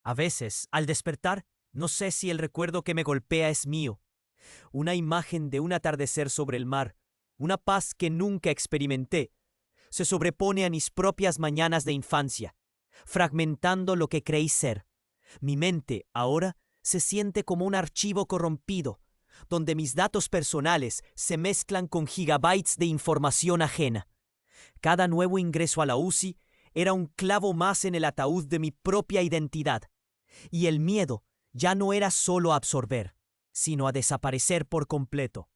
A veces, al despertar, no sé si el recuerdo que me golpea es mío. Una imagen de un atardecer sobre el mar, una paz que nunca experimenté, se sobrepone a mis propias mañanas de infancia, fragmentando lo que creí ser. Mi mente, ahora, se siente como un archivo corrompido, donde mis datos personales se mezclan con gigabytes de información ajena. Cada nuevo ingreso a la UCI era un clavo más en el ataúd de mi propia identidad. Y el miedo ya no era solo a absorber, sino a desaparecer por completo.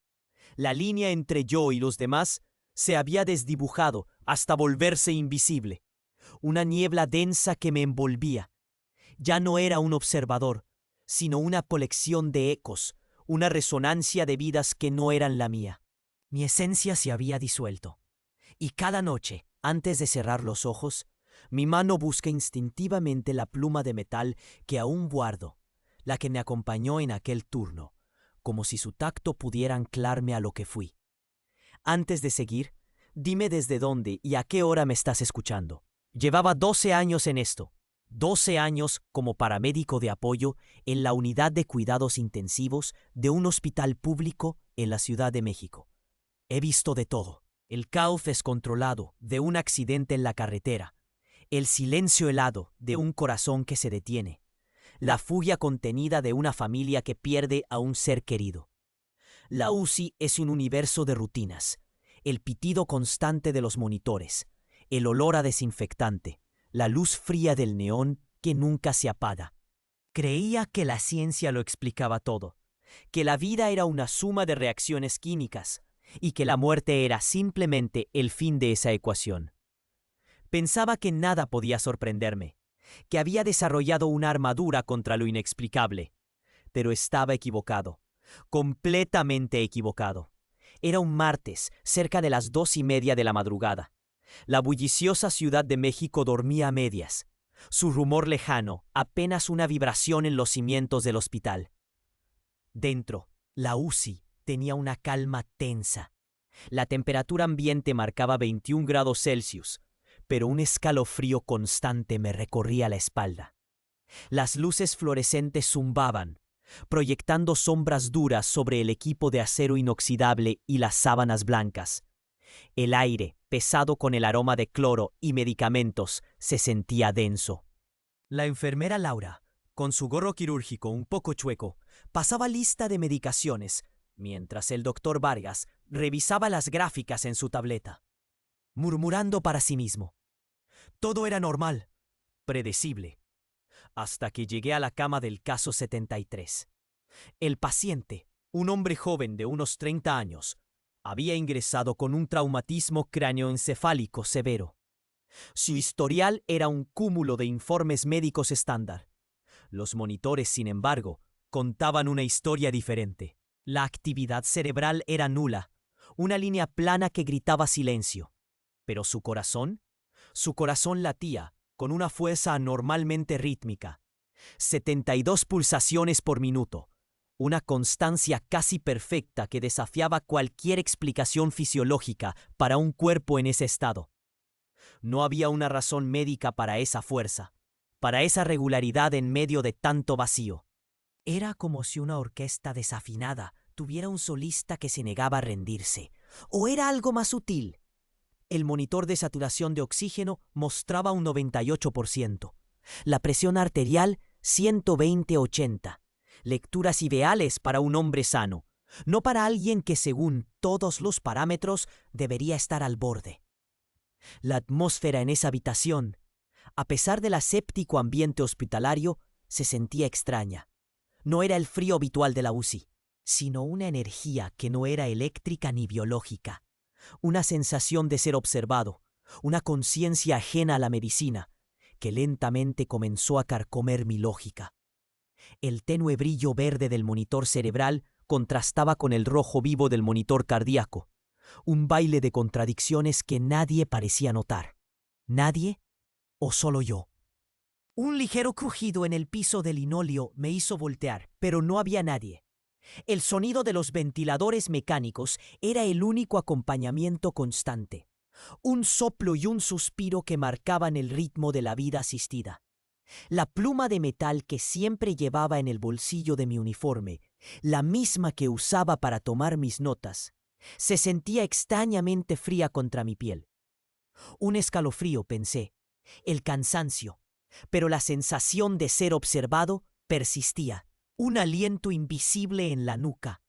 La línea entre yo y los demás se había desdibujado hasta volverse invisible. Una niebla densa que me envolvía. Ya no era un observador, sino una colección de ecos, una resonancia de vidas que no eran la mía. Mi esencia se había disuelto. Y cada noche, antes de cerrar los ojos, mi mano busca instintivamente la pluma de metal que aún guardo, la que me acompañó en aquel turno, como si su tacto pudiera anclarme a lo que fui. Antes de seguir, dime desde dónde y a qué hora me estás escuchando. Llevaba 12 años en esto, 12 años como paramédico de apoyo en la unidad de cuidados intensivos de un hospital público en la Ciudad de México. He visto de todo. El caos descontrolado de un accidente en la carretera, el silencio helado de un corazón que se detiene, la furia contenida de una familia que pierde a un ser querido. La UCI es un universo de rutinas, el pitido constante de los monitores, el olor a desinfectante, la luz fría del neón que nunca se apaga. Creía que la ciencia lo explicaba todo, que la vida era una suma de reacciones químicas, y que la muerte era simplemente el fin de esa ecuación. Pensaba que nada podía sorprenderme, que había desarrollado una armadura contra lo inexplicable, pero estaba equivocado, completamente equivocado. Era un martes, cerca de las 2:30 de la madrugada. La bulliciosa Ciudad de México dormía a medias, su rumor lejano, apenas una vibración en los cimientos del hospital. Dentro, la UCI tenía una calma tensa. La temperatura ambiente marcaba 21 grados Celsius, pero un escalofrío constante me recorría la espalda. Las luces fluorescentes zumbaban, proyectando sombras duras sobre el equipo de acero inoxidable y las sábanas blancas. El aire, pesado con el aroma de cloro y medicamentos, se sentía denso. La enfermera Laura, con su gorro quirúrgico un poco chueco, pasaba lista de medicaciones, mientras el doctor Vargas revisaba las gráficas en su tableta, murmurando para sí mismo. Todo era normal, predecible, hasta que llegué a la cama del caso 73. El paciente, un hombre joven de unos 30 años, había ingresado con un traumatismo cráneoencefálico severo. Su historial era un cúmulo de informes médicos estándar. Los monitores, sin embargo, contaban una historia diferente. La actividad cerebral era nula, una línea plana que gritaba silencio. Pero su corazón latía con una fuerza anormalmente rítmica. 72 pulsaciones por minuto, una constancia casi perfecta que desafiaba cualquier explicación fisiológica para un cuerpo en ese estado. No había una razón médica para esa fuerza, para esa regularidad en medio de tanto vacío. Era como si una orquesta desafinada tuviera un solista que se negaba a rendirse. ¿O era algo más sutil? El monitor de saturación de oxígeno mostraba un 98%. La presión arterial, 120/80. Lecturas ideales para un hombre sano, no para alguien que según todos los parámetros debería estar al borde. La atmósfera en esa habitación, a pesar del aséptico ambiente hospitalario, se sentía extraña. No era el frío habitual de la UCI, sino una energía que no era eléctrica ni biológica. Una sensación de ser observado, una conciencia ajena a la medicina, que lentamente comenzó a carcomer mi lógica. El tenue brillo verde del monitor cerebral contrastaba con el rojo vivo del monitor cardíaco, un baile de contradicciones que nadie parecía notar. ¿Nadie? ¿O solo yo? Un ligero crujido en el piso de linóleo me hizo voltear, pero no había nadie. El sonido de los ventiladores mecánicos era el único acompañamiento constante. Un soplo y un suspiro que marcaban el ritmo de la vida asistida. La pluma de metal que siempre llevaba en el bolsillo de mi uniforme, la misma que usaba para tomar mis notas, se sentía extrañamente fría contra mi piel. Un escalofrío, pensé, el cansancio, pero la sensación de ser observado persistía, un aliento invisible en la nuca.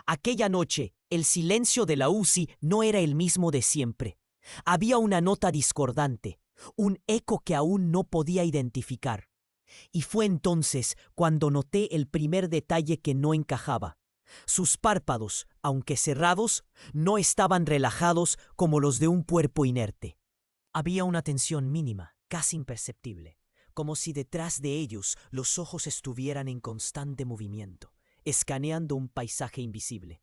Aquella noche, el silencio de la UCI no era el mismo de siempre. Había una nota discordante, un eco que aún no podía identificar. Y fue entonces cuando noté el primer detalle que no encajaba. Sus párpados, aunque cerrados, no estaban relajados como los de un cuerpo inerte. Había una tensión mínima, casi imperceptible, como si detrás de ellos los ojos estuvieran en constante movimiento, escaneando un paisaje invisible.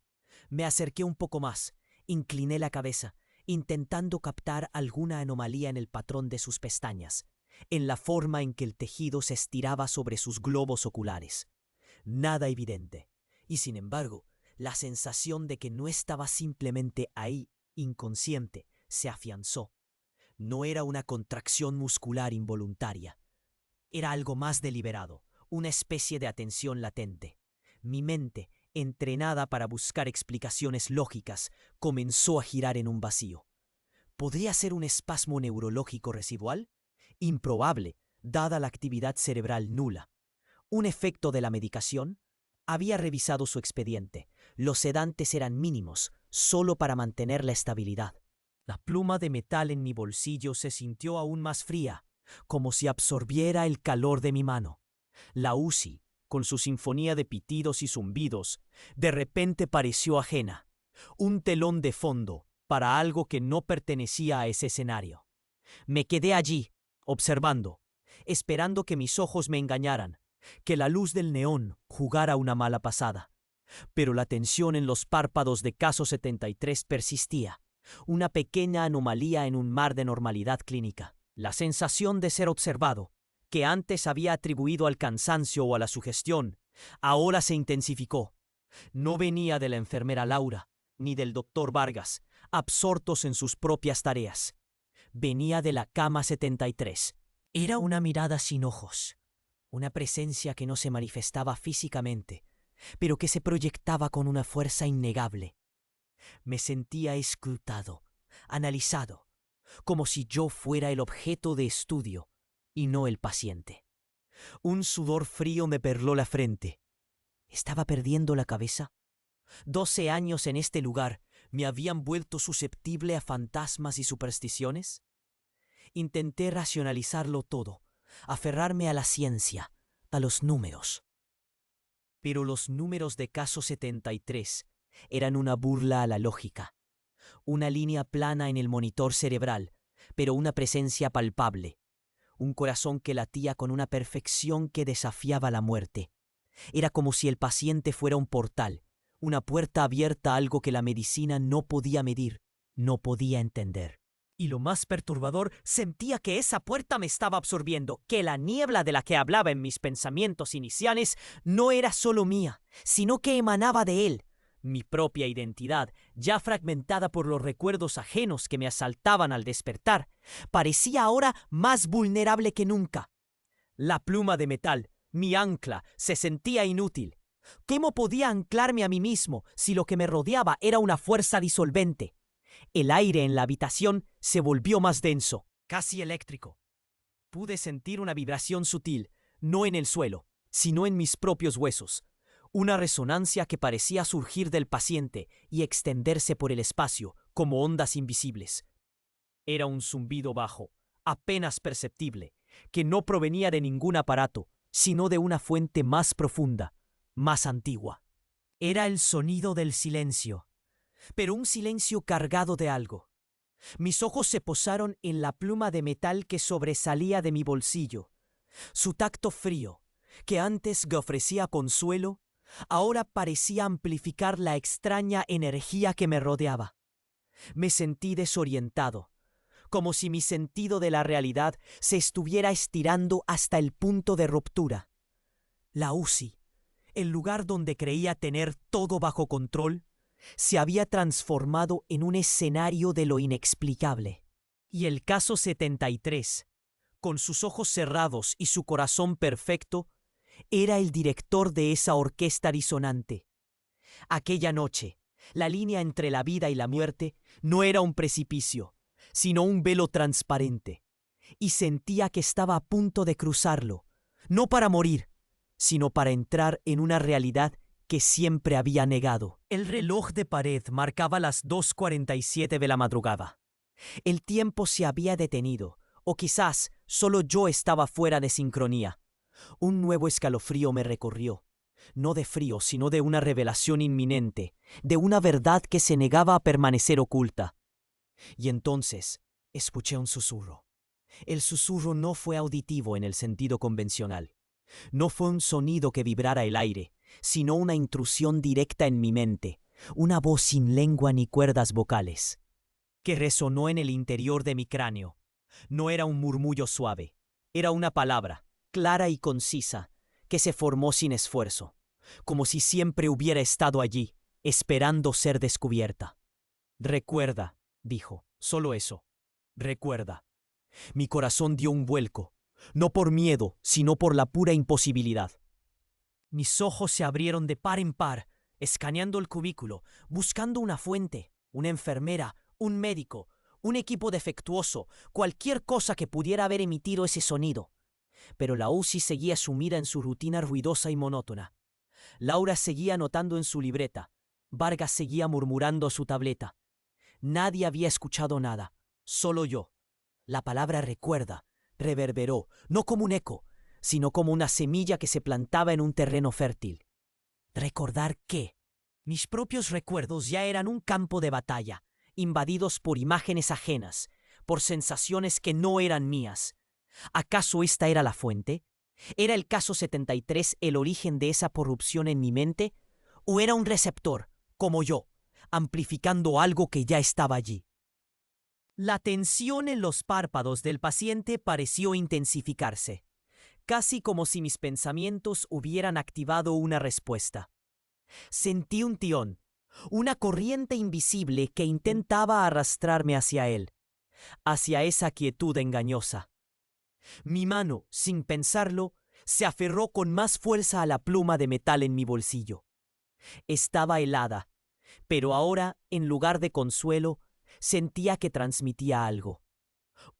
Me acerqué un poco más, incliné la cabeza, intentando captar alguna anomalía en el patrón de sus pestañas, en la forma en que el tejido se estiraba sobre sus globos oculares. Nada evidente, y sin embargo, la sensación de que no estaba simplemente ahí, inconsciente, se afianzó. No era una contracción muscular involuntaria. Era algo más deliberado, una especie de atención latente. Mi mente, entrenada para buscar explicaciones lógicas, comenzó a girar en un vacío. ¿Podría ser un espasmo neurológico residual? Improbable, dada la actividad cerebral nula. ¿Un efecto de la medicación? Había revisado su expediente. Los sedantes eran mínimos, solo para mantener la estabilidad. La pluma de metal en mi bolsillo se sintió aún más fría, como si absorbiera el calor de mi mano. La UCI, con su sinfonía de pitidos y zumbidos, de repente pareció ajena, un telón de fondo para algo que no pertenecía a ese escenario. Me quedé allí, observando, esperando que mis ojos me engañaran, que la luz del neón jugara una mala pasada. Pero la tensión en los párpados de Caso 73 persistía, una pequeña anomalía en un mar de normalidad clínica. La sensación de ser observado, que antes había atribuido al cansancio o a la sugestión, ahora se intensificó. No venía de la enfermera Laura, ni del doctor Vargas, absortos en sus propias tareas. Venía de la cama 73. Era una mirada sin ojos, una presencia que no se manifestaba físicamente, pero que se proyectaba con una fuerza innegable. Me sentía escrutado, analizado, como si yo fuera el objeto de estudio y no el paciente. Un sudor frío me perló la frente. ¿Estaba perdiendo la cabeza? 12 años en este lugar me habían vuelto susceptible a fantasmas y supersticiones. Intenté racionalizarlo todo, aferrarme a la ciencia, a los números. Pero los números de Caso 73 eran una burla a la lógica. Una línea plana en el monitor cerebral, pero una presencia palpable. Un corazón que latía con una perfección que desafiaba la muerte. Era como si el paciente fuera un portal, una puerta abierta a algo que la medicina no podía medir, no podía entender. Y lo más perturbador, sentía que esa puerta me estaba absorbiendo, que la niebla de la que hablaba en mis pensamientos iniciales no era solo mía, sino que emanaba de él. Mi propia identidad, ya fragmentada por los recuerdos ajenos que me asaltaban al despertar, parecía ahora más vulnerable que nunca. La pluma de metal, mi ancla, se sentía inútil. ¿Cómo podía anclarme a mí mismo si lo que me rodeaba era una fuerza disolvente? El aire en la habitación se volvió más denso, casi eléctrico. Pude sentir una vibración sutil, no en el suelo, sino en mis propios huesos. Una resonancia que parecía surgir del paciente y extenderse por el espacio como ondas invisibles. Era un zumbido bajo, apenas perceptible, que no provenía de ningún aparato, sino de una fuente más profunda, más antigua. Era el sonido del silencio, pero un silencio cargado de algo. Mis ojos se posaron en la pluma de metal que sobresalía de mi bolsillo. Su tacto frío, que antes me ofrecía consuelo, ahora parecía amplificar la extraña energía que me rodeaba. Me sentí desorientado, como si mi sentido de la realidad se estuviera estirando hasta el punto de ruptura. La UCI, el lugar donde creía tener todo bajo control, se había transformado en un escenario de lo inexplicable. Y el Caso 73, con sus ojos cerrados y su corazón perfecto, era el director de esa orquesta disonante. Aquella noche, la línea entre la vida y la muerte no era un precipicio, sino un velo transparente, y sentía que estaba a punto de cruzarlo, no para morir, sino para entrar en una realidad que siempre había negado. El reloj de pared marcaba las 2:47 de la madrugada. El tiempo se había detenido, o quizás solo yo estaba fuera de sincronía. Un nuevo escalofrío me recorrió, no de frío, sino de una revelación inminente, de una verdad que se negaba a permanecer oculta. Y entonces escuché un susurro. El susurro no fue auditivo en el sentido convencional. No fue un sonido que vibrara el aire, sino una intrusión directa en mi mente, una voz sin lengua ni cuerdas vocales, que resonó en el interior de mi cráneo. No era un murmullo suave, era una palabra, clara y concisa, que se formó sin esfuerzo, como si siempre hubiera estado allí, esperando ser descubierta. Recuerda, dijo, solo eso. Recuerda. Mi corazón dio un vuelco, no por miedo, sino por la pura imposibilidad. Mis ojos se abrieron de par en par, escaneando el cubículo, buscando una fuente, una enfermera, un médico, un equipo defectuoso, cualquier cosa que pudiera haber emitido ese sonido. Pero la UCI seguía sumida en su rutina ruidosa y monótona. Laura seguía anotando en su libreta. Vargas seguía murmurando a su tableta. Nadie había escuchado nada, solo yo. La palabra recuerda reverberó, no como un eco, sino como una semilla que se plantaba en un terreno fértil. ¿Recordar qué? Mis propios recuerdos ya eran un campo de batalla, invadidos por imágenes ajenas, por sensaciones que no eran mías. ¿Acaso esta era la fuente? ¿Era el caso 73 el origen de esa corrupción en mi mente? ¿O era un receptor, como yo, amplificando algo que ya estaba allí? La tensión en los párpados del paciente pareció intensificarse, casi como si mis pensamientos hubieran activado una respuesta. Sentí un tirón, una corriente invisible que intentaba arrastrarme hacia él, hacia esa quietud engañosa. Mi mano, sin pensarlo, se aferró con más fuerza a la pluma de metal en mi bolsillo. Estaba helada, pero ahora, en lugar de consuelo, sentía que transmitía algo.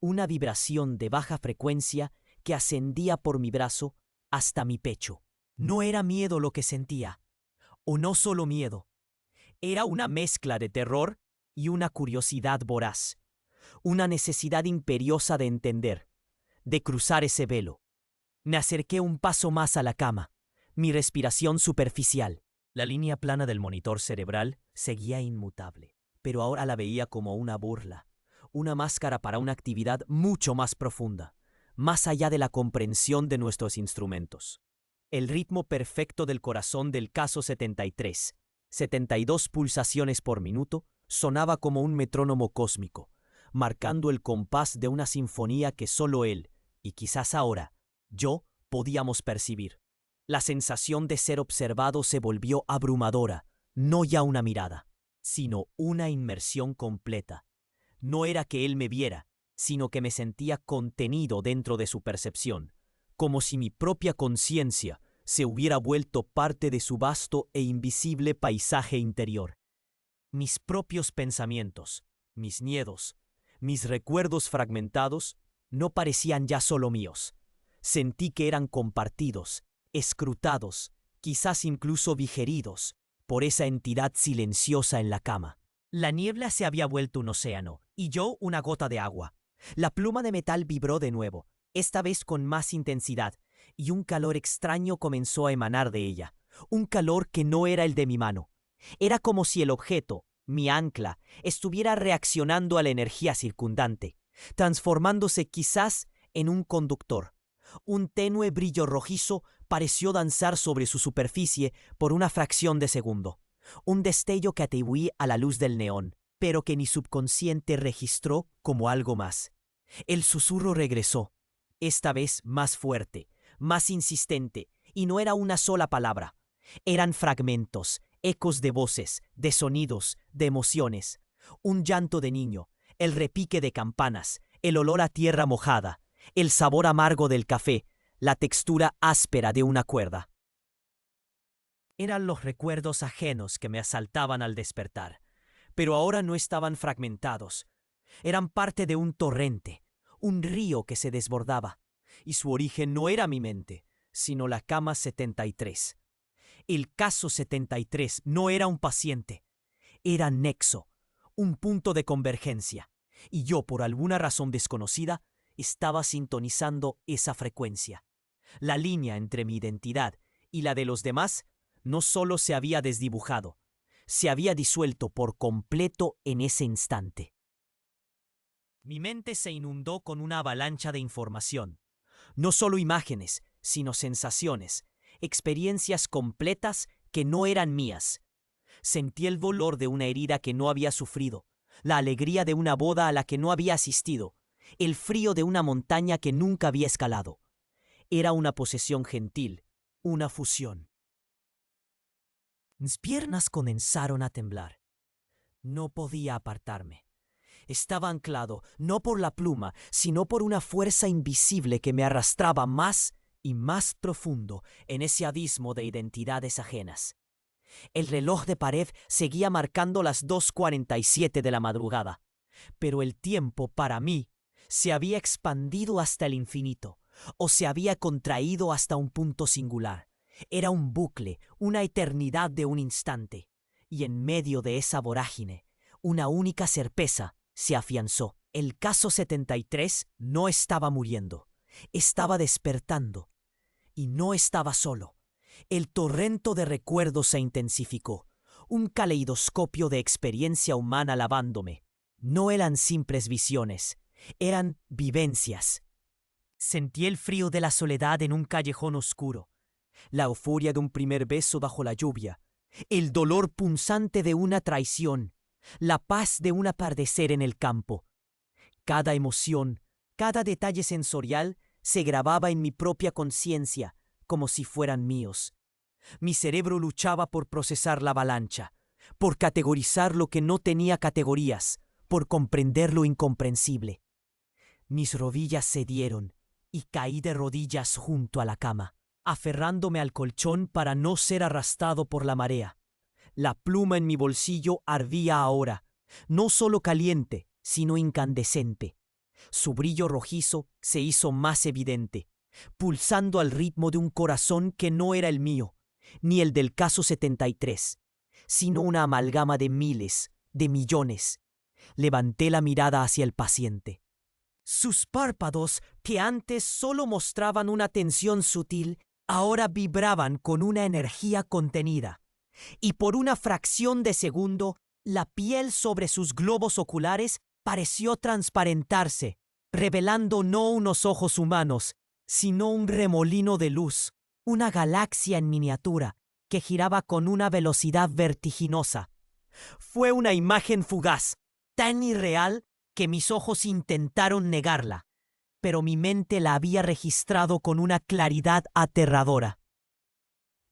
Una vibración de baja frecuencia que ascendía por mi brazo hasta mi pecho. No era miedo lo que sentía, o no solo miedo. Era una mezcla de terror y una curiosidad voraz. Una necesidad imperiosa de entender, de cruzar ese velo. Me acerqué un paso más a la cama, mi respiración superficial. La línea plana del monitor cerebral seguía inmutable, pero ahora la veía como una burla, una máscara para una actividad mucho más profunda, más allá de la comprensión de nuestros instrumentos. El ritmo perfecto del corazón del caso 73, 72 pulsaciones por minuto, sonaba como un metrónomo cósmico, marcando el compás de una sinfonía que solo él, y quizás ahora, yo, podíamos percibir. La sensación de ser observado se volvió abrumadora, no ya una mirada, sino una inmersión completa. No era que él me viera, sino que me sentía contenido dentro de su percepción, como si mi propia conciencia se hubiera vuelto parte de su vasto e invisible paisaje interior. Mis propios pensamientos, mis miedos, mis recuerdos fragmentados, no parecían ya solo míos. Sentí que eran compartidos, escrutados, quizás incluso digeridos, por esa entidad silenciosa en la cama. La niebla se había vuelto un océano, y yo una gota de agua. La pluma de metal vibró de nuevo, esta vez con más intensidad, y un calor extraño comenzó a emanar de ella, un calor que no era el de mi mano. Era como si el objeto, mi ancla, estuviera reaccionando a la energía circundante, transformándose quizás en un conductor. Un tenue brillo rojizo pareció danzar sobre su superficie por una fracción de segundo, un destello que atribuí a la luz del neón, pero que mi subconsciente registró como algo más. El susurro regresó, esta vez más fuerte, más insistente, y no era una sola palabra. Eran fragmentos, ecos de voces, de sonidos, de emociones. Un llanto de niño, el repique de campanas, el olor a tierra mojada, el sabor amargo del café, la textura áspera de una cuerda. Eran los recuerdos ajenos que me asaltaban al despertar, pero ahora no estaban fragmentados. Eran parte de un torrente, un río que se desbordaba, y su origen no era mi mente, sino la cama 73. El caso 73 no era un paciente, era nexo, un punto de convergencia, y yo, por alguna razón desconocida, estaba sintonizando esa frecuencia. La línea entre mi identidad y la de los demás no solo se había desdibujado, se había disuelto por completo en ese instante. Mi mente se inundó con una avalancha de información. No solo imágenes, sino sensaciones, experiencias completas que no eran mías. Sentí el dolor de una herida que no había sufrido, la alegría de una boda a la que no había asistido, el frío de una montaña que nunca había escalado. Era una posesión gentil, una fusión. Mis piernas comenzaron a temblar. No podía apartarme. Estaba anclado, no por la pluma, sino por una fuerza invisible que me arrastraba más y más profundo en ese abismo de identidades ajenas. El reloj de pared seguía marcando las 2:47 de la madrugada, pero el tiempo para mí se había expandido hasta el infinito, o se había contraído hasta un punto singular. Era un bucle, una eternidad de un instante, y en medio de esa vorágine, una única certeza se afianzó. El caso 73 no estaba muriendo, estaba despertando, y no estaba solo. El torrente de recuerdos se intensificó, un caleidoscopio de experiencia humana lavándome. No eran simples visiones, eran vivencias. Sentí el frío de la soledad en un callejón oscuro, la euforia de un primer beso bajo la lluvia, el dolor punzante de una traición, la paz de un atardecer en el campo. Cada emoción, cada detalle sensorial se grababa en mi propia conciencia como si fueran míos. Mi cerebro luchaba por procesar la avalancha, por categorizar lo que no tenía categorías, por comprender lo incomprensible. Mis rodillas cedieron y caí de rodillas junto a la cama, aferrándome al colchón para no ser arrastrado por la marea. La pluma en mi bolsillo ardía ahora, no solo caliente, sino incandescente. Su brillo rojizo se hizo más evidente, pulsando al ritmo de un corazón que no era el mío, ni el del caso 73, sino una amalgama de miles, de millones. Levanté la mirada hacia el paciente. Sus párpados, que antes solo mostraban una tensión sutil, ahora vibraban con una energía contenida. Y por una fracción de segundo, la piel sobre sus globos oculares pareció transparentarse, revelando no unos ojos humanos, sino un remolino de luz, una galaxia en miniatura que giraba con una velocidad vertiginosa. Fue una imagen fugaz, tan irreal que mis ojos intentaron negarla, pero mi mente la había registrado con una claridad aterradora.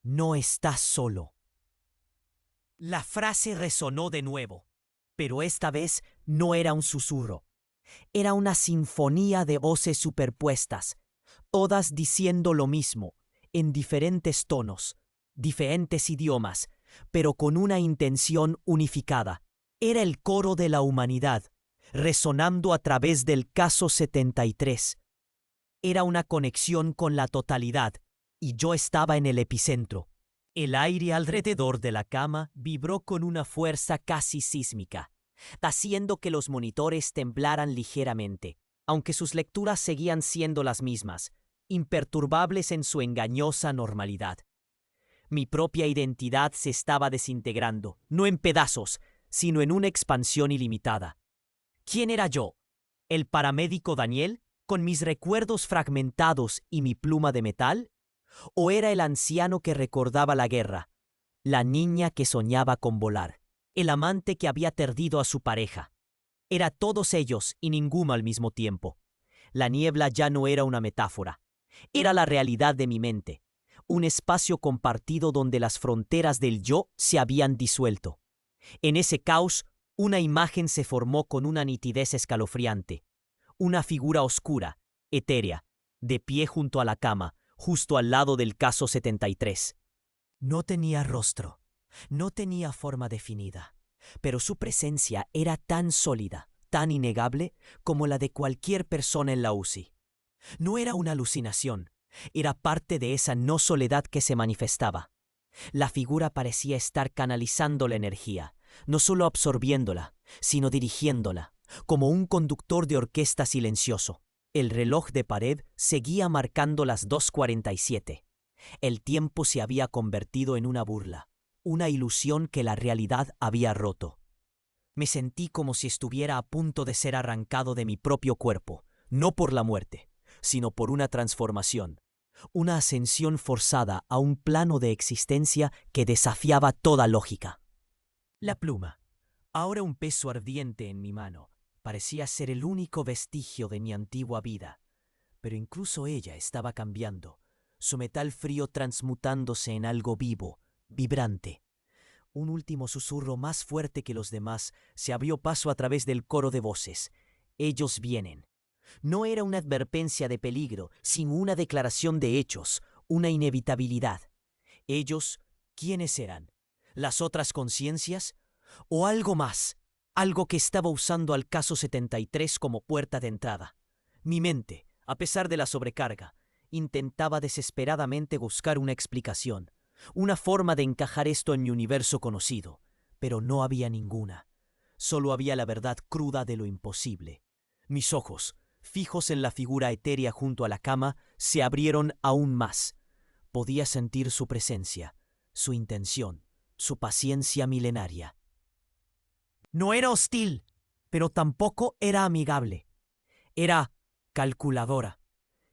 No estás solo. La frase resonó de nuevo, pero esta vez no era un susurro. Era una sinfonía de voces superpuestas, todas diciendo lo mismo, en diferentes tonos, diferentes idiomas, pero con una intención unificada. Era el coro de la humanidad, resonando a través del caso 73. Era una conexión con la totalidad, y yo estaba en el epicentro. El aire alrededor de la cama vibró con una fuerza casi sísmica, haciendo que los monitores temblaran ligeramente, aunque sus lecturas seguían siendo las mismas, imperturbables en su engañosa normalidad. Mi propia identidad se estaba desintegrando, no en pedazos, sino en una expansión ilimitada. ¿Quién era yo? ¿El paramédico Daniel, con mis recuerdos fragmentados y mi pluma de metal? ¿O era el anciano que recordaba la guerra, la niña que soñaba con volar, el amante que había perdido a su pareja? Era todos ellos y ninguno al mismo tiempo. La niebla ya no era una metáfora, era la realidad de mi mente, un espacio compartido donde las fronteras del yo se habían disuelto. En ese caos, una imagen se formó con una nitidez escalofriante, una figura oscura, etérea, de pie junto a la cama, justo al lado del caso 73. No tenía rostro, no tenía forma definida, pero su presencia era tan sólida, tan innegable, como la de cualquier persona en la UCI. No era una alucinación, era parte de esa no soledad que se manifestaba. La figura parecía estar canalizando la energía, no solo absorbiéndola, sino dirigiéndola, como un conductor de orquesta silencioso. El reloj de pared seguía marcando las 2:47. El tiempo se había convertido en una burla, una ilusión que la realidad había roto. Me sentí como si estuviera a punto de ser arrancado de mi propio cuerpo, no por la muerte, sino por una transformación, una ascensión forzada a un plano de existencia que desafiaba toda lógica. La pluma, ahora un peso ardiente en mi mano, parecía ser el único vestigio de mi antigua vida, pero incluso ella estaba cambiando, su metal frío transmutándose en algo vivo, vibrante. Un último susurro más fuerte que los demás se abrió paso a través del coro de voces. Ellos vienen. No era una advertencia de peligro, sino una declaración de hechos, una inevitabilidad. Ellos, ¿quiénes eran? ¿Las otras conciencias? ¿O algo más? Algo que estaba usando al caso 73 como puerta de entrada. Mi mente, a pesar de la sobrecarga, intentaba desesperadamente buscar una explicación, una forma de encajar esto en mi universo conocido, pero no había ninguna. Solo había la verdad cruda de lo imposible. Mis ojos, fijos en la figura etérea junto a la cama, se abrieron aún más. Podía sentir su presencia, su intención, su paciencia milenaria. No era hostil, pero tampoco era amigable. Era calculadora.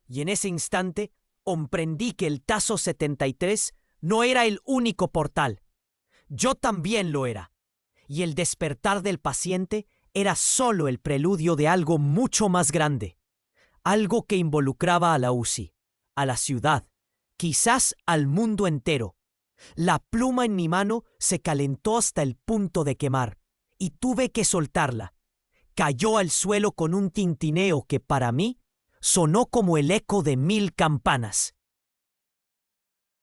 Y en ese instante comprendí que el Tazo 73 no era el único portal. Yo también lo era. Y el despertar del paciente era solo el preludio de algo mucho más grande. Algo que involucraba a la UCI, a la ciudad, quizás al mundo entero. La pluma en mi mano se calentó hasta el punto de quemar, y tuve que soltarla. Cayó al suelo con un tintineo que para mí sonó como el eco de 1000 campanas.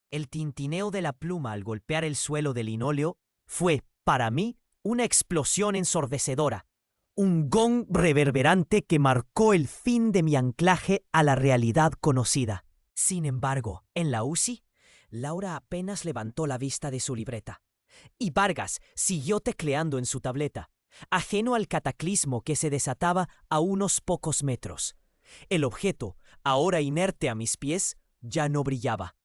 El tintineo de la pluma al golpear el suelo de linóleo fue, para mí, una explosión ensordecedora, un gong reverberante que marcó el fin de mi anclaje a la realidad conocida. Sin embargo, en la UCI, Laura apenas levantó la vista de su libreta, y Vargas siguió tecleando en su tableta, ajeno al cataclismo que se desataba a unos pocos metros. El objeto, ahora inerte a mis pies, ya no brillaba.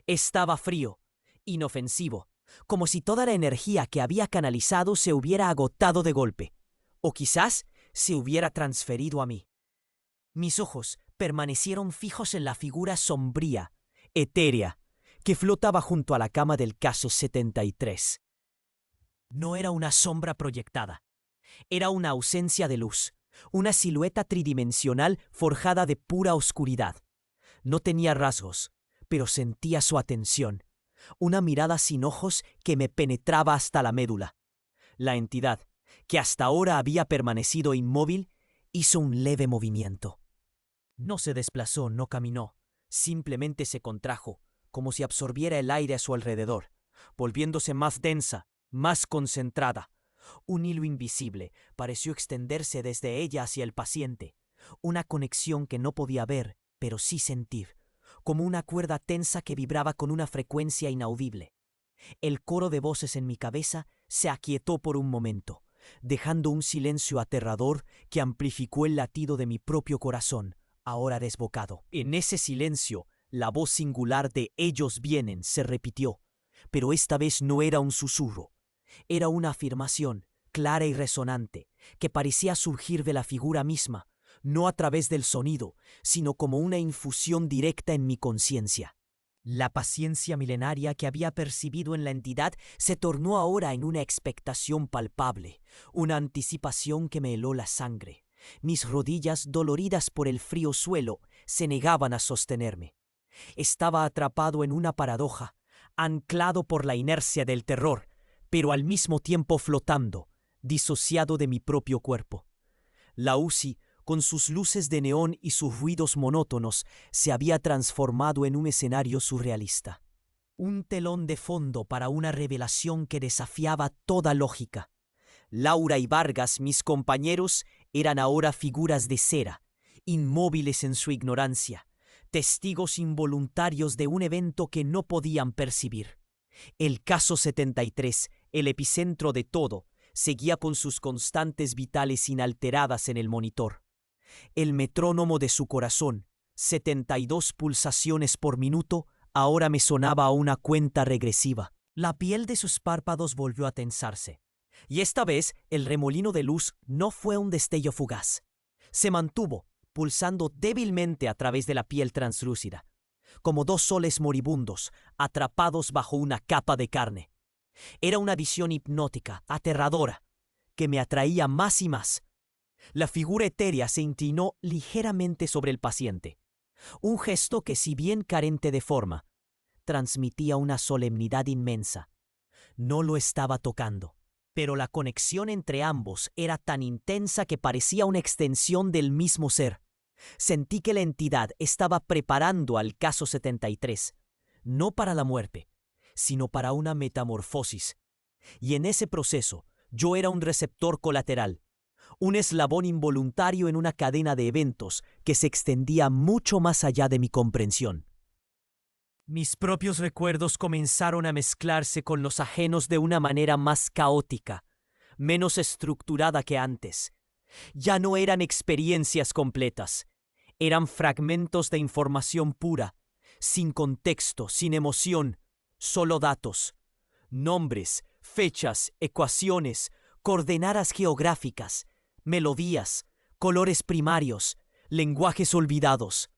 Estaba frío, inofensivo, como si toda la energía que había canalizado se hubiera agotado de golpe, o quizás se hubiera transferido a mí. Mis ojos permanecieron fijos en la figura sombría, etérea, que flotaba junto a la cama del caso 73. No era una sombra proyectada, era una ausencia de luz, una silueta tridimensional forjada de pura oscuridad. No tenía rasgos, pero sentía su atención, una mirada sin ojos que me penetraba hasta la médula. La entidad, que hasta ahora había permanecido inmóvil, hizo un leve movimiento. No se desplazó, no caminó, simplemente se contrajo, como si absorbiera el aire a su alrededor, volviéndose más densa, más concentrada. Un hilo invisible pareció extenderse desde ella hacia el paciente, una conexión que no podía ver, pero sí sentir, como una cuerda tensa que vibraba con una frecuencia inaudible. El coro de voces en mi cabeza se aquietó por un momento, dejando un silencio aterrador que amplificó el latido de mi propio corazón, ahora desbocado. En ese silencio, la voz singular de "ellos vienen" se repitió, pero esta vez no era un susurro. Era una afirmación, clara y resonante, que parecía surgir de la figura misma, no a través del sonido, sino como una infusión directa en mi conciencia. La paciencia milenaria que había percibido en la entidad se tornó ahora en una expectación palpable, una anticipación que me heló la sangre. Mis rodillas, doloridas por el frío suelo, se negaban a sostenerme. Estaba atrapado en una paradoja, anclado por la inercia del terror, pero al mismo tiempo flotando, disociado de mi propio cuerpo. La UCI, con sus luces de neón y sus ruidos monótonos, se había transformado en un escenario surrealista. Un telón de fondo para una revelación que desafiaba toda lógica. Laura y Vargas, mis compañeros, eran ahora figuras de cera, inmóviles en su ignorancia, testigos involuntarios de un evento que no podían percibir. El caso 73, el epicentro de todo, seguía con sus constantes vitales inalteradas en el monitor. El metrónomo de su corazón, 72 pulsaciones por minuto, ahora me sonaba a una cuenta regresiva. La piel de sus párpados volvió a tensarse. Y esta vez el remolino de luz no fue un destello fugaz. Se mantuvo, pulsando débilmente a través de la piel translúcida, como dos soles moribundos, atrapados bajo una capa de carne. Era una visión hipnótica, aterradora, que me atraía más y más. La figura etérea se inclinó ligeramente sobre el paciente, un gesto que, si bien carente de forma, transmitía una solemnidad inmensa. No lo estaba tocando, pero la conexión entre ambos era tan intensa que parecía una extensión del mismo ser. Sentí que la entidad estaba preparando al caso 73, no para la muerte, sino para una metamorfosis. Y en ese proceso, yo era un receptor colateral, un eslabón involuntario en una cadena de eventos que se extendía mucho más allá de mi comprensión. Mis propios recuerdos comenzaron a mezclarse con los ajenos de una manera más caótica, menos estructurada que antes. Ya no eran experiencias completas, eran fragmentos de información pura, sin contexto, sin emoción, solo datos, nombres, fechas, ecuaciones, coordenadas geográficas, melodías, colores primarios, lenguajes olvidados.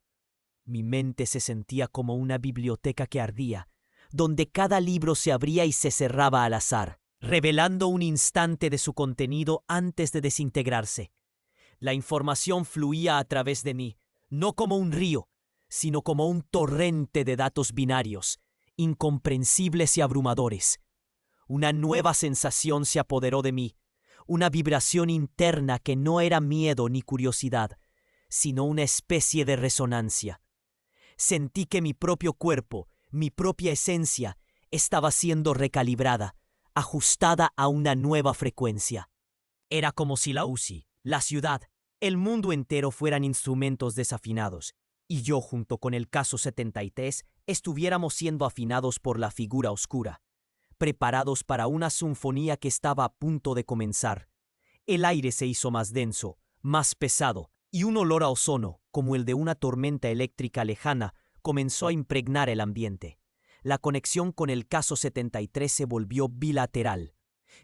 Mi mente se sentía como una biblioteca que ardía, donde cada libro se abría y se cerraba al azar, revelando un instante de su contenido antes de desintegrarse. La información fluía a través de mí, no como un río, sino como un torrente de datos binarios, incomprensibles y abrumadores. Una nueva sensación se apoderó de mí, una vibración interna que no era miedo ni curiosidad, sino una especie de resonancia. Sentí que mi propio cuerpo, mi propia esencia, estaba siendo recalibrada, ajustada a una nueva frecuencia. Era como si la UCI, la ciudad, el mundo entero fueran instrumentos desafinados, y yo, junto con el caso 73, estuviéramos siendo afinados por la figura oscura, preparados para una sinfonía que estaba a punto de comenzar. El aire se hizo más denso, más pesado, y un olor a ozono, como el de una tormenta eléctrica lejana, comenzó a impregnar el ambiente. La conexión con el caso 73 se volvió bilateral.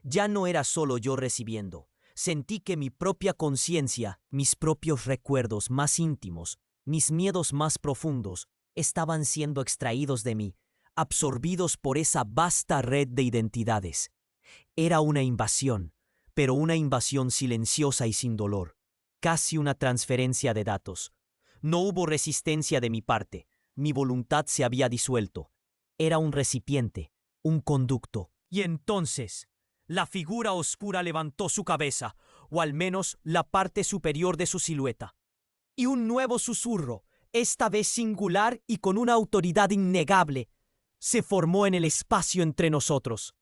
Ya no era solo yo recibiendo. Sentí que mi propia conciencia, mis propios recuerdos más íntimos, mis miedos más profundos, estaban siendo extraídos de mí, absorbidos por esa vasta red de identidades. Era una invasión, pero una invasión silenciosa y sin dolor, casi una transferencia de datos. No hubo resistencia de mi parte, mi voluntad se había disuelto. Era un recipiente, un conducto. Y entonces, la figura oscura levantó su cabeza, o al menos la parte superior de su silueta. Y un nuevo susurro, esta vez singular y con una autoridad innegable, se formó en el espacio entre nosotros.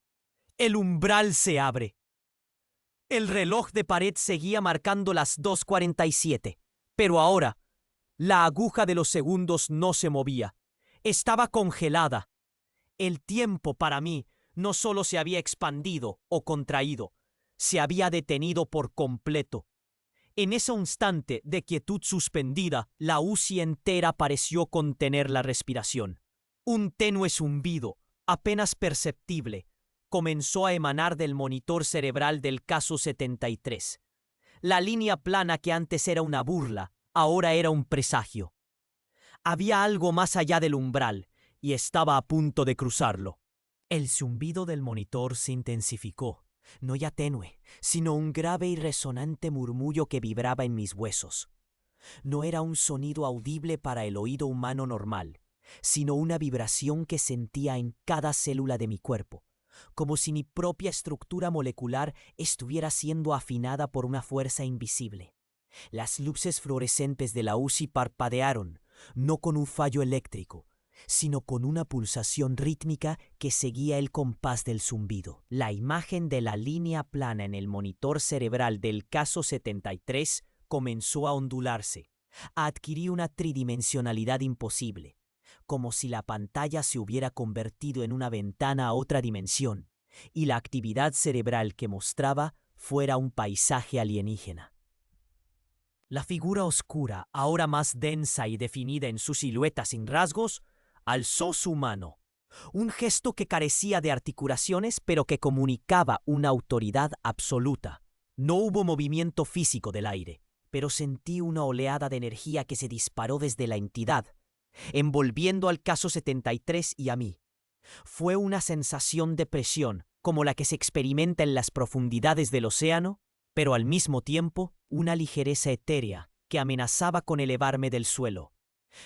El umbral se abre. El reloj de pared seguía marcando las 2:47, pero ahora la aguja de los segundos no se movía. Estaba congelada. El tiempo para mí no solo se había expandido o contraído, se había detenido por completo. En ese instante de quietud suspendida, la UCI entera pareció contener la respiración. Un tenue zumbido, apenas perceptible, comenzó a emanar del monitor cerebral del caso 73. La línea plana que antes era una burla, ahora era un presagio. Había algo más allá del umbral, y estaba a punto de cruzarlo. El zumbido del monitor se intensificó, no ya tenue, sino un grave y resonante murmullo que vibraba en mis huesos. No era un sonido audible para el oído humano normal, sino una vibración que sentía en cada célula de mi cuerpo, como si mi propia estructura molecular estuviera siendo afinada por una fuerza invisible. Las luces fluorescentes de la UCI parpadearon, no con un fallo eléctrico, sino con una pulsación rítmica que seguía el compás del zumbido. La imagen de la línea plana en el monitor cerebral del caso 73 comenzó a ondularse, a adquirir una tridimensionalidad imposible, como si la pantalla se hubiera convertido en una ventana a otra dimensión, y la actividad cerebral que mostraba fuera un paisaje alienígena. La figura oscura, ahora más densa y definida en su silueta sin rasgos, alzó su mano. Un gesto que carecía de articulaciones, pero que comunicaba una autoridad absoluta. No hubo movimiento físico del aire, pero sentí una oleada de energía que se disparó desde la entidad, envolviendo al caso 73 y a mí. Fue una sensación de presión, como la que se experimenta en las profundidades del océano, pero al mismo tiempo una ligereza etérea que amenazaba con elevarme del suelo.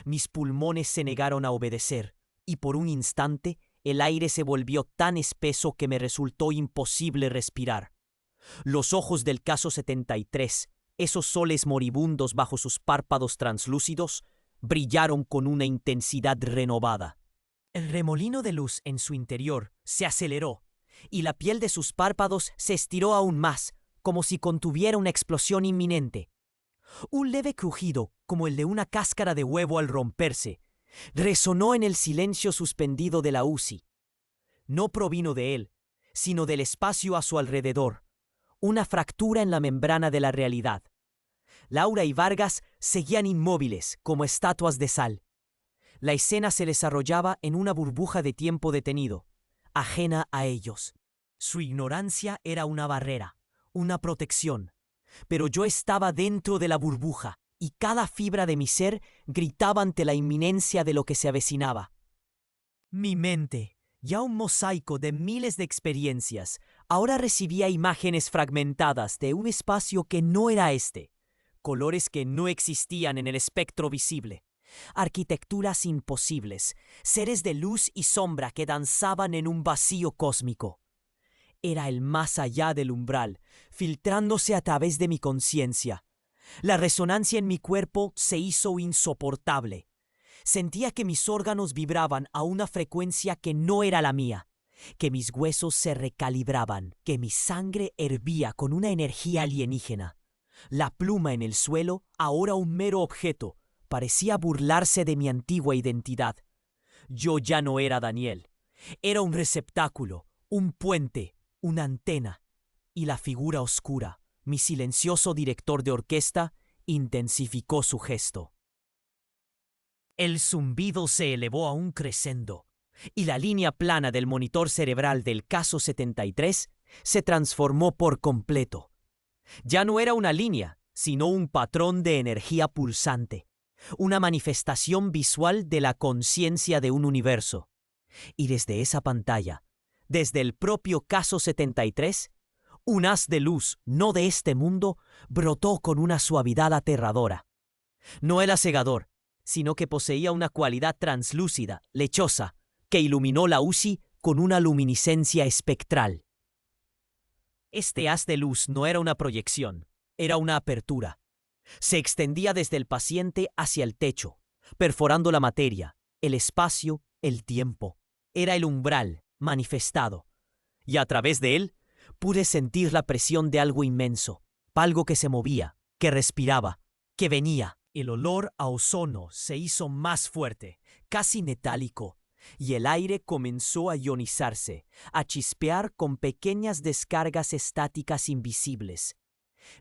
Mis pulmones se negaron a obedecer, y por un instante el aire se volvió tan espeso que me resultó imposible respirar. Los ojos del caso 73, esos soles moribundos bajo sus párpados translúcidos, brillaron con una intensidad renovada. El remolino de luz en su interior se aceleró, y la piel de sus párpados se estiró aún más, como si contuviera una explosión inminente. Un leve crujido, como el de una cáscara de huevo al romperse, resonó en el silencio suspendido de la UCI. No provino de él, sino del espacio a su alrededor, una fractura en la membrana de la realidad. Laura y Vargas seguían inmóviles, como estatuas de sal. La escena se desarrollaba en una burbuja de tiempo detenido, ajena a ellos. Su ignorancia era una barrera, una protección, pero yo estaba dentro de la burbuja y cada fibra de mi ser gritaba ante la inminencia de lo que se avecinaba. Mi mente, ya un mosaico de miles de experiencias, ahora recibía imágenes fragmentadas de un espacio que no era este, colores que no existían en el espectro visible, arquitecturas imposibles, seres de luz y sombra que danzaban en un vacío cósmico. Era el más allá del umbral, filtrándose a través de mi conciencia. La resonancia en mi cuerpo se hizo insoportable. Sentía que mis órganos vibraban a una frecuencia que no era la mía, que mis huesos se recalibraban, que mi sangre hervía con una energía alienígena. La pluma en el suelo, ahora un mero objeto, parecía burlarse de mi antigua identidad. Yo ya no era Daniel. Era un receptáculo, un puente, una antena, y la figura oscura, mi silencioso director de orquesta, intensificó su gesto. El zumbido se elevó a un crescendo, y la línea plana del monitor cerebral del caso 73 se transformó por completo. Ya no era una línea, sino un patrón de energía pulsante, una manifestación visual de la conciencia de un universo. Y desde esa pantalla, desde el propio caso 73, un haz de luz no de este mundo brotó con una suavidad aterradora. No era cegador, sino que poseía una cualidad translúcida, lechosa, que iluminó la UCI con una luminiscencia espectral. Este haz de luz no era una proyección, era una apertura. Se extendía desde el paciente hacia el techo, perforando la materia, el espacio, el tiempo. Era el umbral manifestado, y a través de él pude sentir la presión de algo inmenso, algo que se movía, que respiraba, que venía. El olor a ozono se hizo más fuerte, casi metálico, y el aire comenzó a ionizarse, a chispear con pequeñas descargas estáticas invisibles.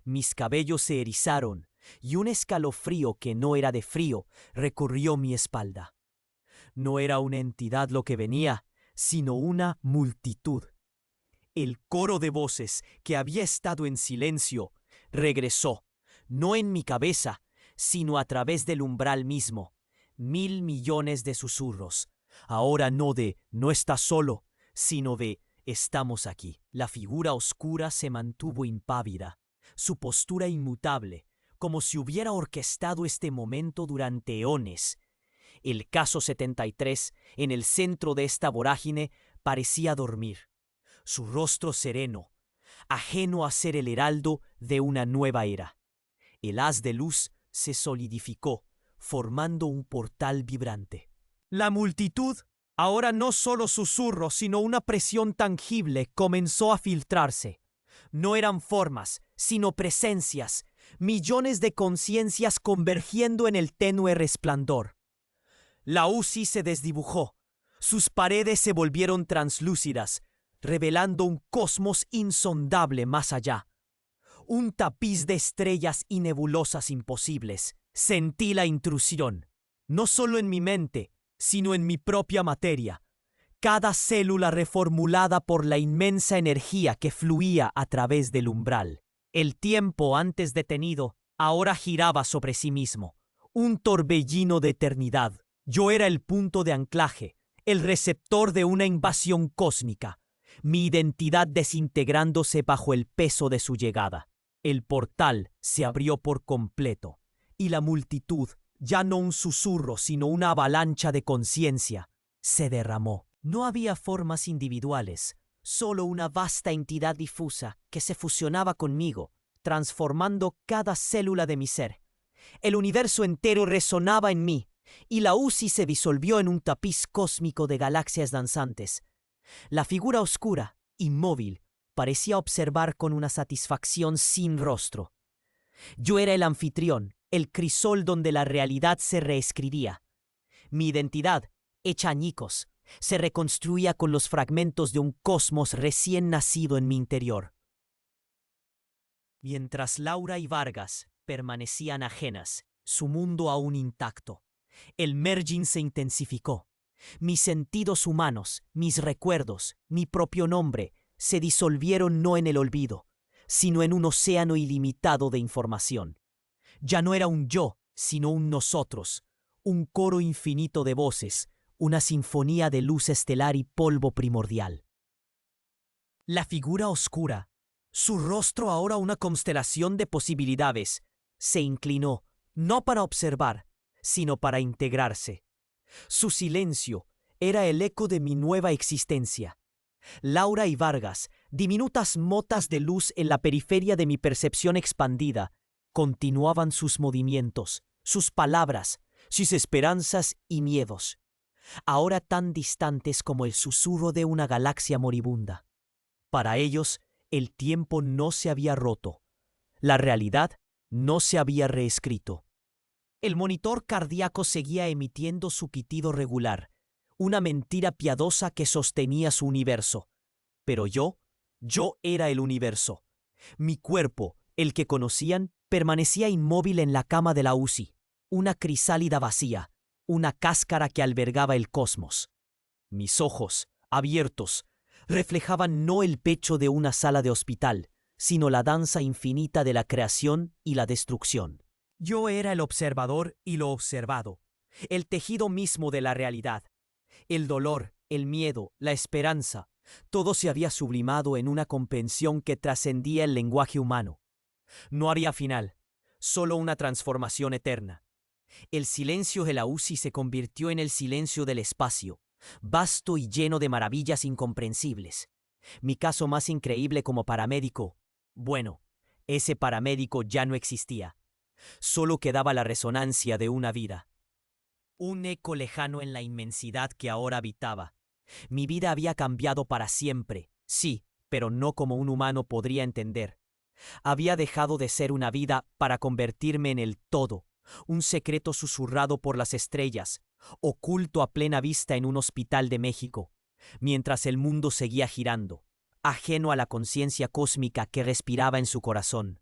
Mis cabellos se erizaron, y un escalofrío que no era de frío recorrió mi espalda. No era una entidad lo que venía, sino una multitud. El coro de voces que había estado en silencio regresó, no en mi cabeza, sino a través del umbral mismo. 1.000 millones de susurros, ahora no de «no estás solo», sino de «estamos aquí». La figura oscura se mantuvo impávida, su postura inmutable, como si hubiera orquestado este momento durante eones. El caso 73, en el centro de esta vorágine, parecía dormir. Su rostro sereno, ajeno a ser el heraldo de una nueva era. El haz de luz se solidificó, formando un portal vibrante. La multitud, ahora no solo susurros, sino una presión tangible, comenzó a filtrarse. No eran formas, sino presencias, millones de conciencias convergiendo en el tenue resplandor. La UCI se desdibujó. Sus paredes se volvieron translúcidas, revelando un cosmos insondable más allá. Un tapiz de estrellas y nebulosas imposibles. Sentí la intrusión, no solo en mi mente, sino en mi propia materia. Cada célula reformulada por la inmensa energía que fluía a través del umbral. El tiempo antes detenido ahora giraba sobre sí mismo. Un torbellino de eternidad. Yo era el punto de anclaje, el receptor de una invasión cósmica, mi identidad desintegrándose bajo el peso de su llegada. El portal se abrió por completo, y la multitud, ya no un susurro, sino una avalancha de conciencia, se derramó. No había formas individuales, solo una vasta entidad difusa que se fusionaba conmigo, transformando cada célula de mi ser. El universo entero resonaba en mí, y la UCI se disolvió en un tapiz cósmico de galaxias danzantes. La figura oscura, inmóvil, parecía observar con una satisfacción sin rostro. Yo era el anfitrión, el crisol donde la realidad se reescribía. Mi identidad, hecha añicos, se reconstruía con los fragmentos de un cosmos recién nacido en mi interior. Mientras Laura y Vargas permanecían ajenas, su mundo aún intacto, el merging se intensificó. Mis sentidos humanos, mis recuerdos, mi propio nombre, se disolvieron no en el olvido, sino en un océano ilimitado de información. Ya no era un yo, sino un nosotros, un coro infinito de voces, una sinfonía de luz estelar y polvo primordial. La figura oscura, su rostro ahora una constelación de posibilidades, se inclinó, no para observar, sino para integrarse. Su silencio era el eco de mi nueva existencia. Laura y Vargas, diminutas motas de luz en la periferia de mi percepción expandida, continuaban sus movimientos, sus palabras, sus esperanzas y miedos, ahora tan distantes como el susurro de una galaxia moribunda. Para ellos, el tiempo no se había roto. La realidad no se había reescrito. El monitor cardíaco seguía emitiendo su pitido regular, una mentira piadosa que sostenía su universo. Pero yo era el universo. Mi cuerpo, el que conocían, permanecía inmóvil en la cama de la UCI, una crisálida vacía, una cáscara que albergaba el cosmos. Mis ojos, abiertos, reflejaban no el pecho de una sala de hospital, sino la danza infinita de la creación y la destrucción. Yo era el observador y lo observado, el tejido mismo de la realidad. El dolor, el miedo, la esperanza, todo se había sublimado en una comprensión que trascendía el lenguaje humano. No había final, solo una transformación eterna. El silencio de la UCI se convirtió en el silencio del espacio, vasto y lleno de maravillas incomprensibles. Mi caso más increíble como paramédico, bueno, ese paramédico ya no existía. Solo quedaba la resonancia de una vida. Un eco lejano en la inmensidad que ahora habitaba. Mi vida había cambiado para siempre, sí, pero no como un humano podría entender. Había dejado de ser una vida para convertirme en el todo, un secreto susurrado por las estrellas, oculto a plena vista en un hospital de México, mientras el mundo seguía girando, ajeno a la conciencia cósmica que respiraba en su corazón.